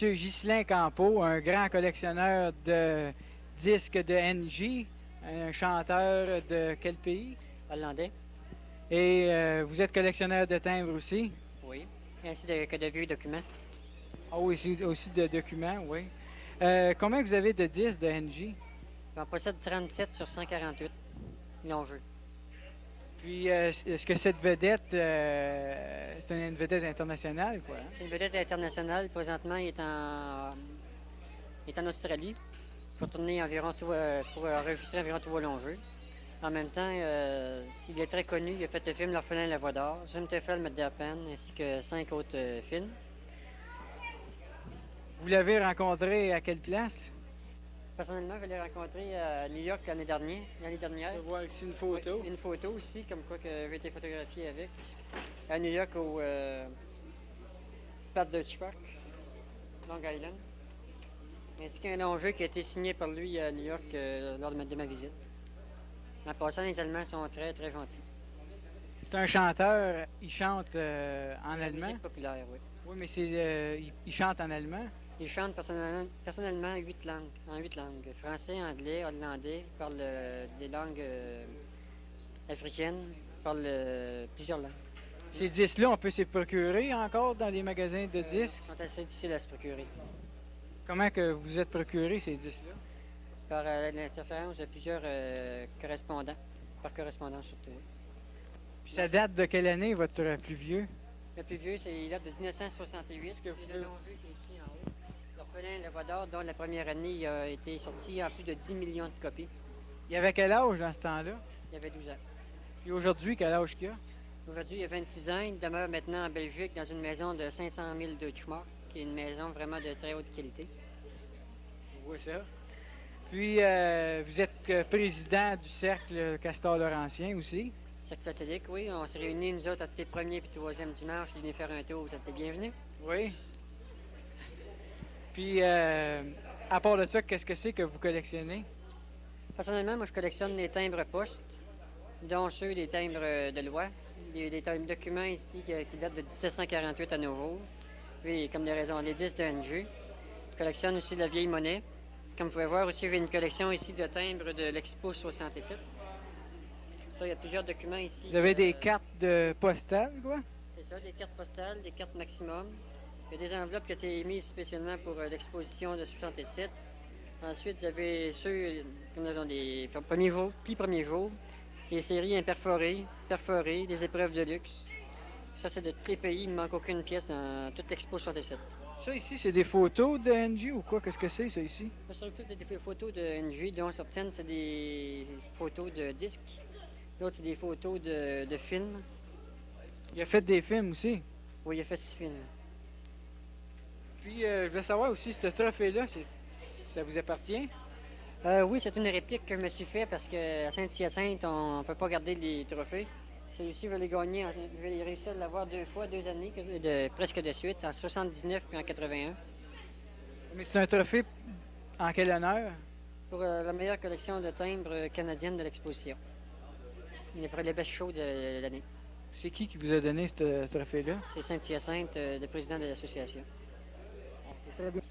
Monsieur Ghislain Campeau, un grand collectionneur de disques de NG, un chanteur de quel pays? Hollandais. Et vous êtes collectionneur de timbres aussi? Oui. Ainsi que de vieux documents. Ah oui, aussi de documents, oui. Combien vous avez de disques de NG? J'en possède 37 sur 148 longs-jeux. Puis, est-ce que cette vedette, c'est une vedette internationale, quoi? C'est une vedette internationale. Présentement, il est en Australie pour tourner environ pour enregistrer environ 3 longs-jeux. En même temps, il est très connu. Il a fait le film L'Orphelin et la Voix d'Or, Zumtefel met der Pen, ainsi que 5 autres films. Vous l'avez rencontré à quelle place? Personnellement, je l'ai rencontré à New York l'année dernière. On peut voir ici une photo. Oui, une photo aussi, comme quoi que j'ai été photographié avec. À New York, au Pat de Park, Long Island. Ainsi qu'un long jeu qui a été signé par lui à New York lors de ma visite. En passant, les Allemands sont très, très gentils. C'est un chanteur, il chante en allemand? Musique populaire, oui. Oui, mais il chante en allemand? Il chante personnellement en 8 langues. Français, anglais, hollandais, il parle des langues africaines, il parle plusieurs langues. Ces disques-là, on peut se procurer encore dans les magasins de disques? Ils sont assez difficiles à se procurer. Comment que vous êtes procuré ces disques-là? Par l'interférence de plusieurs correspondants, par correspondance surtout. Puis ça date de quelle année, votre plus vieux? Le plus vieux, il date de 1968. C'est le long-jeu qui est ici en haut. L'Orphelin et la Voix d'Or, dont la première année il a été sorti en plus de 10 millions de copies. Il avait quel âge dans ce temps-là? Il avait 12 ans. Puis aujourd'hui, quel âge qu'il a? Aujourd'hui, il a 26 ans. Il demeure maintenant en Belgique dans une maison de 500 000 Deutschmark, qui est une maison vraiment de très haute qualité. On voit ça. Puis, vous êtes président du Cercle Castor-Laurentien aussi? Cercle catholique, oui. On s'est réunis, nous autres, à tous les premiers et troisième dimanche. Si vous venez faire un tour, vous êtes les bienvenus. Oui. Puis, à part de ça, qu'est-ce que c'est que vous collectionnez? Personnellement, moi, je collectionne les timbres postes, dont ceux des timbres de loi. Des documents ici qui datent de 1748 à nos jours. Puis, comme des raisons, les disques de NG. Je collectionne aussi de la vieille monnaie. Comme vous pouvez voir aussi, j'ai une collection ici de timbres de l'Expo 67. Ça, il y a plusieurs documents ici. Vous avez des cartes de postales, quoi? C'est ça, des cartes postales, des cartes maximum. Il y a des enveloppes qui ont été mises spécialement pour l'exposition de 67. Ensuite, vous avez ceux qui ont des premiers jours, les séries imperforées, perforées, des épreuves de luxe. Ça, c'est de tous les pays. Il ne manque aucune pièce dans toute l'Expo 67. Ça ici, c'est des photos de NG ou quoi? Qu'est-ce que c'est, ça ici? Ce sont toutes des photos de NG, dont certaines, c'est des photos de disques. D'autres, c'est des photos de films. Il a fait des films aussi. Oui, il a fait 6 films. Puis, je voulais savoir aussi, ce trophée-là, ça vous appartient? Oui, c'est une réplique que je me suis fait parce qu'à Saint-Hyacinthe, on ne peut pas garder les trophées. Celui-ci, je l'ai gagné, je vais réussir à l'avoir 2 fois, 2 années, presque de suite, en 79 puis en 81. Mais c'est un trophée en quel honneur? Pour la meilleure collection de timbres canadienne de l'exposition. Il est pour les best shows de l'année. C'est qui vous a donné ce trophée-là? C'est Saint-Hyacinthe, le président de l'association. Très bien.